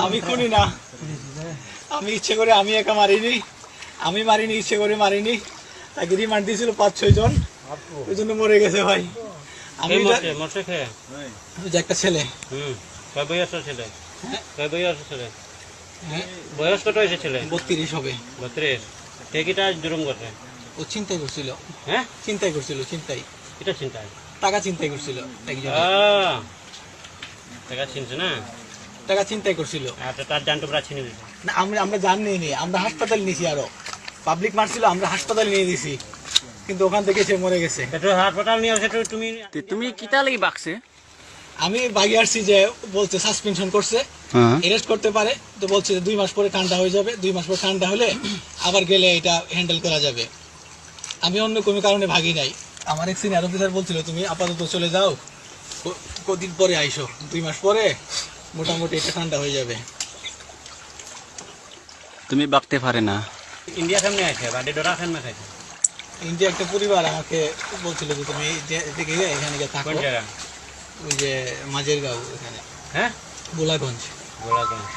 আমি খুনি না, আমি ইচ্ছে করে আমি একা মারিনি, আমি মারিনি, ইচ্ছে করে মারিনি। তাকে রিমান্ড দিয়েছিল 5-6 জন, ওই জন্য মরে গেছে ভাই। আমি একটা ছেলে, বয়স কত হয়েছে ছেলে? 32 হবে। 32। টেকিটা জুলুম করছে? ও চিন্তাই করছিল। হ্যাঁ, চিন্তাই করছিল, চিন্তাই, এটা চিন্তায় টাকা চিন্তাই করছিল একজন। টাকা চিনছে না, টাকা চিন্তাই করছিল। আচ্ছা, তার জান তোমরা চিনে দিছো? না, আমরা জানি নি, আমরা হাসপাতাল নিয়েছি, আরো পাবলিক মারছিল, আমরা হাসপাতাল নিয়ে দিছি, কিন্তু ওখান থেকে সে মরে গেছে। এটা হাসপাতাল নিয়ে আসে তুমি? তুমি কিতা লাগি বাকছে? আমি বাগি আসছি যে বলছে সাসপেনশন করছে, এরেস্ট করতে পারে, তো বলছে যে 2 মাস পরে ঠান্ডা হয়ে যাবে, 2 মাস পরে ঠান্ডা হলে আবার গেলে এটা হ্যান্ডেল করা যাবে। আমি অন্য কোনো কারণে ভাগি নাই। আমার এক সিনিয়র অফিসার বলছিল তুমি আপাতত চলে যাও, কদিন পরে আইসো, 2 মাস পরে মোটামুটি এটা ঠান্ডা হয়ে যাবে। তুমি বাকতে পারে না। ইন্ডিয়া সামনে আছে, বাড়ি ডরা সামনে খাইছে। ইন্ডিয়া একটা পরিবার আমাকে বলছিল যে তুমি এখানে গিয়ে থাকো। কোন জায়গা? ওই যে মাঝের গাঁও, এখানে। হ্যাঁ, গোলাগঞ্জ। গোলাগঞ্জ।